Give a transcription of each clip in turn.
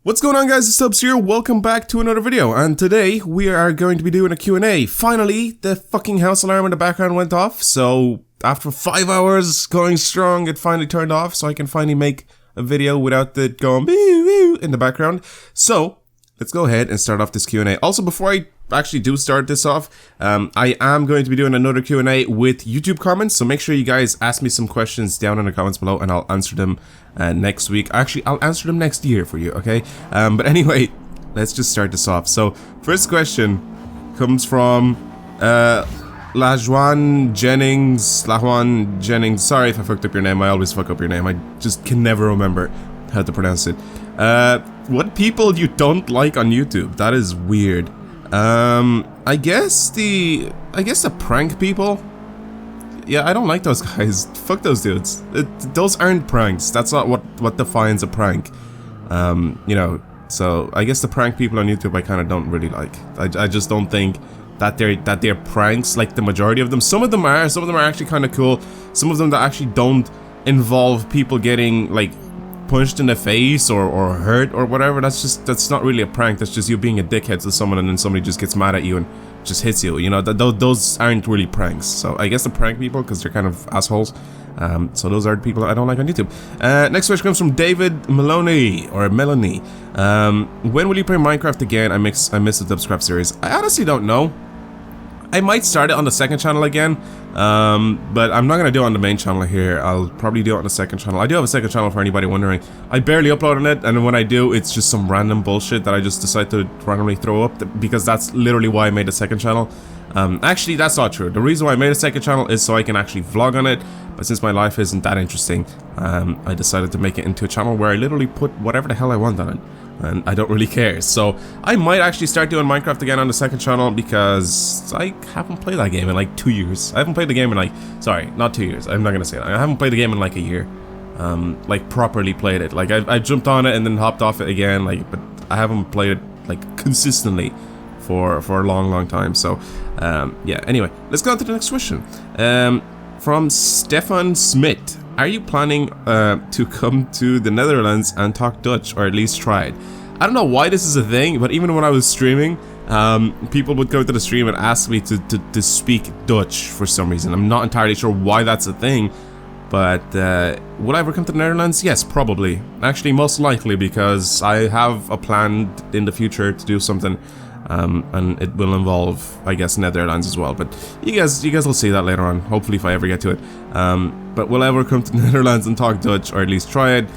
What's going on, guys? It's Stubbs here. Welcome back to another video, and today we are going to be doing a Q&A. Finally, the fucking house alarm in the background went off, so after 5 hours going strong, it finally turned off, so I can finally make a video without it going in the background. So, let's go ahead and start off this Q&A. Also, before I actually do start this off, I am going to be doing another Q&A with YouTube comments, so make sure you guys ask me some questions down in the comments below, and I'll answer them next week. Actually, I'll answer them next year for you, okay? But anyway, let's just start this off. So, first question comes from Lajuan Jennings. Sorry if I fucked up your name. I always fuck up your name. I just can never remember how to pronounce it. What people you don't like on YouTube? That is weird. I guess the prank people. Yeah, I don't like those guys. Fuck those dudes. Those aren't pranks. That's not what defines a prank. You know, so I guess the prank people on YouTube I kind of don't really like. I just don't think that they're pranks like the majority of them. Some of them are actually kind of cool. Some of them that actually don't involve people getting like punched in the face or hurt or whatever. That's not really a prank. That's just you being a dickhead to someone, and then somebody just gets mad at you and just hits you. You know, those aren't really pranks. So I guess the prank people, because they're kind of assholes. So those are the people I don't like on YouTube. Next question comes from David Melanie. When will you play Minecraft again? I miss the Dubscrap series. I honestly don't know. I might start it on the second channel again, but I'm not going to do it on the main channel here. I'll probably do it on the second channel. I do have a second channel for anybody wondering. I barely upload on it, and when I do, it's just some random bullshit that I just decide to randomly throw up, because that's literally why I made a second channel. Actually, that's not true. The reason why I made a second channel is so I can actually vlog on it, but since my life isn't that interesting, I decided to make it into a channel where I literally put whatever the hell I want on it. And I don't really care. So I might actually start doing Minecraft again on the second channel, because I haven't played that game in like 2 years. I haven't played the game in like, sorry, not 2 years. I'm not gonna say that. I haven't played the game in like a year. Like properly played it. Like I jumped on it and then hopped off it again. Like, but I haven't played it like consistently for a long time. So yeah. Anyway, let's go on to the next question. From Stefan Smith. Are you planning to come to the Netherlands and talk Dutch, or at least try it? I don't know why this is a thing, but even when I was streaming, people would go to the stream and ask me to speak Dutch for some reason. I'm not entirely sure why that's a thing, but will I ever come to the Netherlands? Yes, probably. Actually, most likely, because I have a plan in the future to do something, and it will involve, I guess, Netherlands as well. But you guys will see that later on, hopefully, if I ever get to it. But will I ever come to the Netherlands and talk Dutch, or at least try it?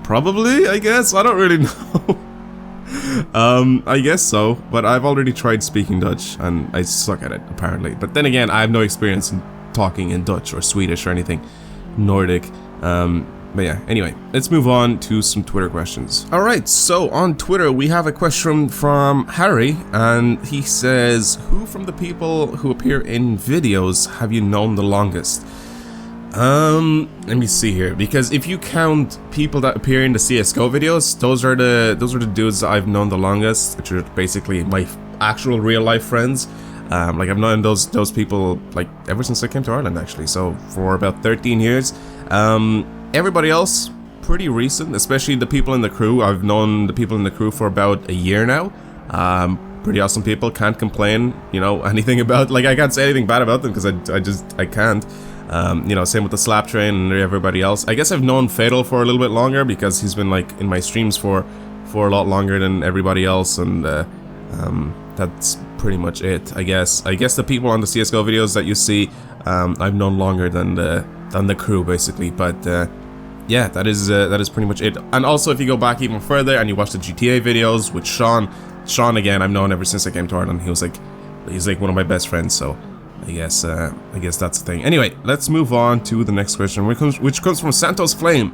Probably, I guess. I don't really know. I guess so, but I've already tried speaking Dutch, and I suck at it, apparently. But then again, I have no experience in talking in Dutch or Swedish or anything Nordic. But yeah, anyway, let's move on to some Twitter questions. Alright, so on Twitter we have a question from Harry, and he says, who from the people who appear in videos have you known the longest? Let me see here, because if you count people that appear in the CSGO videos, those are the dudes that I've known the longest, which are basically my actual real life friends. Like I've known those people like ever since I came to Ireland, actually, so for about 13 years. Everybody else, pretty recent, especially the people in the crew. I've known the people in the crew for about a year now. Pretty awesome people, can't complain, you know, anything about, like, I can't say anything bad about them, because I can't. You know, same with the Slap Train and everybody else. I guess I've known Fatal for a little bit longer, because he's been, like, in my streams for a lot longer than everybody else, and that's pretty much it, I guess. I guess the people on the CSGO videos that you see, I've known longer than the crew, basically, but yeah, that is pretty much it. And also, if you go back even further and you watch the GTA videos with Sean again, I've known ever since I came to Ireland. He's like one of my best friends, so I guess that's the thing. Anyway, let's move on to the next question, which comes from Santos Flame.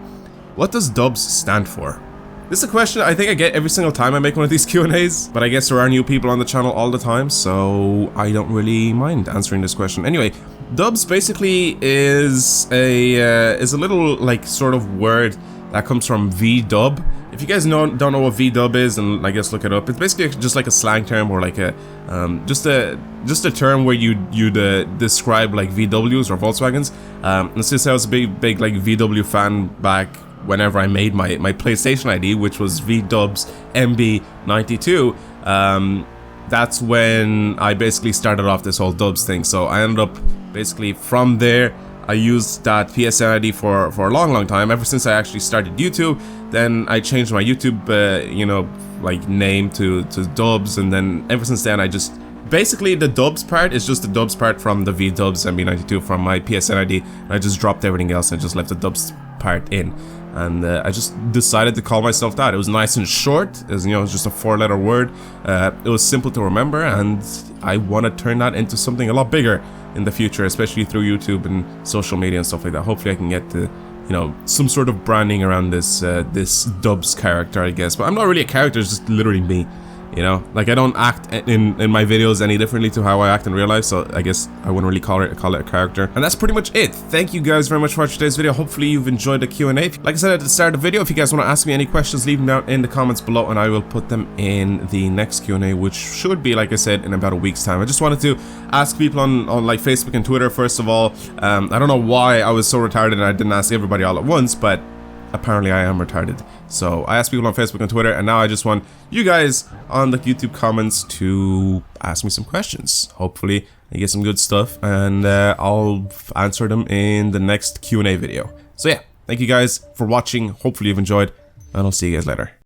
What does Dubs stand for? This is a question I think I get every single time I make one of these Q&As, but I guess there are new people on the channel all the time, so I don't really mind answering this question. Anyway, Dubs basically is a little, like, sort of word that comes from VDub. If you guys don't know what VDub is, then I guess look it up. It's basically just like a slang term, or like a just a term where you'd describe like VWs or Volkswagens. And since I was a big like VW fan back whenever I made my PlayStation ID, which was VDubs MB92, that's when I basically started off this whole dubs thing. So I ended up basically from there, I used that PSN ID for a long time, ever since I actually started YouTube. Then I changed my YouTube, you know, like name to Dubs, and then ever since then I just, basically the Dubs part is just the Dubs part from the VDubs MB92 from my PSN ID, and I just dropped everything else and just left the Dubs part in. And I just decided to call myself that. It was nice and short. It was, you know, it was just a 4-letter word. It was simple to remember, and I want to turn that into something a lot bigger in the future, especially through YouTube and social media and stuff like that. Hopefully I can get to, you know, some sort of branding around this this Dubs character, I guess. But I'm not really a character, it's just literally me. You know, like I don't act in my videos any differently to how I act in real life, so I guess I wouldn't really call it a character. And that's pretty much it. Thank you guys very much for watching today's video. Hopefully you've enjoyed the Q&A. Like I said at the start of the video, if you guys want to ask me any questions, leave them down in the comments below, and I will put them in the next Q&A, which should be, like I said, in about a week's time. I just wanted to ask people on like Facebook and Twitter, first of all. I don't know why I was so retarded and I didn't ask everybody all at once, but apparently I am retarded. So I asked people on Facebook and Twitter, and now I just want you guys on the YouTube comments to ask me some questions. Hopefully I get some good stuff, and I'll answer them in the next Q&A video. So yeah, thank you guys for watching. Hopefully you've enjoyed, and I'll see you guys later.